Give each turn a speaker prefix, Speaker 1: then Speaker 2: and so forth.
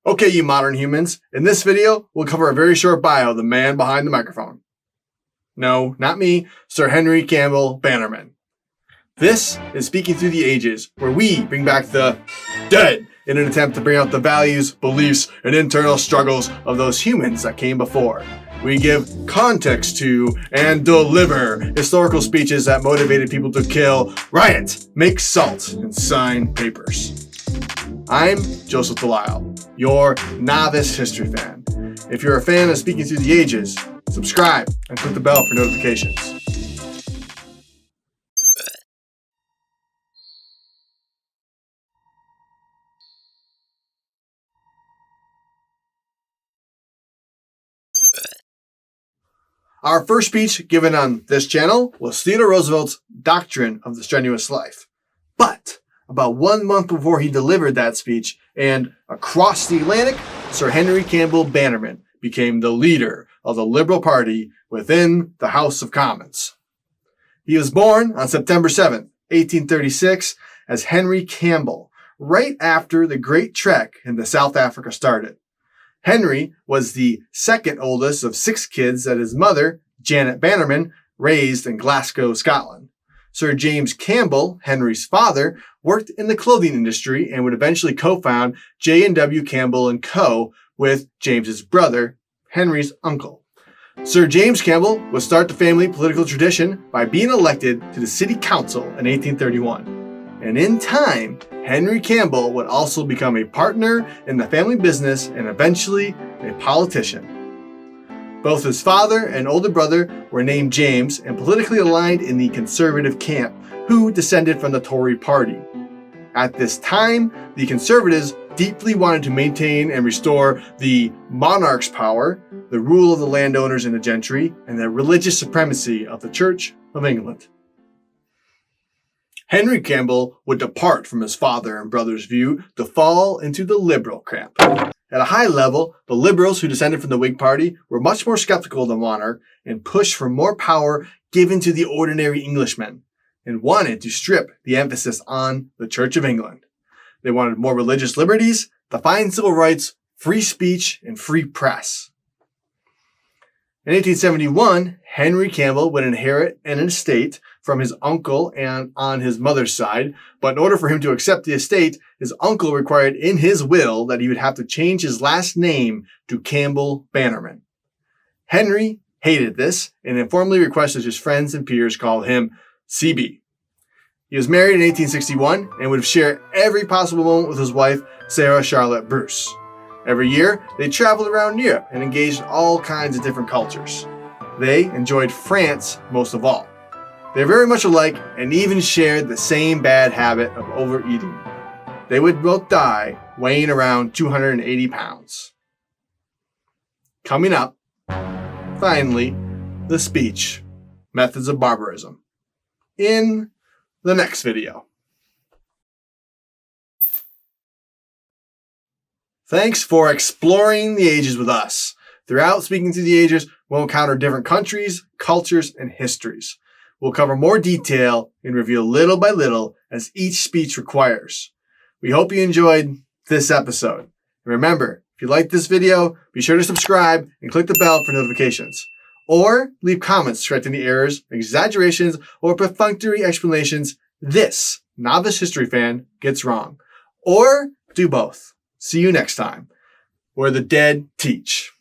Speaker 1: Okay, you modern humans, in this video, we'll cover a very short bio of the man behind the microphone. No, not me, Sir Henry Campbell-Bannerman. This is Speaking Through the Ages, where we bring back the dead in an attempt to bring out the values, beliefs, and internal struggles of those humans that came before. We give context to and deliver historical speeches that motivated people to kill, riot, make salt, and sign papers. I'm Joseph Delisle, your novice history fan. If you're a fan of Speaking Through the Ages, subscribe and click the bell for notifications. Our first speech given on this channel was Theodore Roosevelt's Doctrine of the Strenuous Life. But about 1 month before he delivered that speech, and across the Atlantic, Sir Henry Campbell-Bannerman became the leader of the Liberal Party within the House of Commons. He was born on September 7, 1836, as Henry Campbell, right after the Great Trek into South Africa started. Henry was the second oldest of 6 kids that his mother, Janet Bannerman, raised in Glasgow, Scotland. Sir James Campbell, Henry's father, worked in the clothing industry and would eventually co-found J&W Campbell & Co. with James's brother, Henry's uncle. Sir James Campbell would start the family political tradition by being elected to the city council in 1831. And in time, Henry Campbell would also become a partner in the family business and eventually a politician. Both his father and older brother were named James and politically aligned in the conservative camp, who descended from the Tory party. At this time, the conservatives deeply wanted to maintain and restore the monarch's power, the rule of the landowners and the gentry, and the religious supremacy of the Church of England. Henry Campbell would depart from his father and brother's view to fall into the liberal camp. At a high level, the liberals who descended from the Whig Party were much more skeptical of the monarch and pushed for more power given to the ordinary Englishman, and wanted to strip the emphasis on the Church of England. They wanted more religious liberties, defined civil rights, free speech, and free press. In 1871, Henry Campbell would inherit an estate from his uncle and on his mother's side, but in order for him to accept the estate, his uncle required in his will that he would have to change his last name to Campbell-Bannerman. Henry hated this and informally requested his friends and peers call him CB. He was married in 1861 and would share every possible moment with his wife, Sarah Charlotte Bruce. Every year, they traveled around Europe and engaged in all kinds of different cultures. They enjoyed France most of all. They're very much alike and even shared the same bad habit of overeating. They would both die weighing around 280 pounds. Coming up, finally, the speech, Methods of Barbarism, in the next video. Thanks for exploring the ages with us. Throughout Speaking Through the Ages, we'll encounter different countries, cultures, and histories. We'll cover more detail and reveal little by little as each speech requires. We hope you enjoyed this episode. And remember, if you liked this video, be sure to subscribe and click the bell for notifications. Or leave comments correcting the errors, exaggerations, or perfunctory explanations this novice history fan gets wrong. Or do both. See you next time, where the dead teach.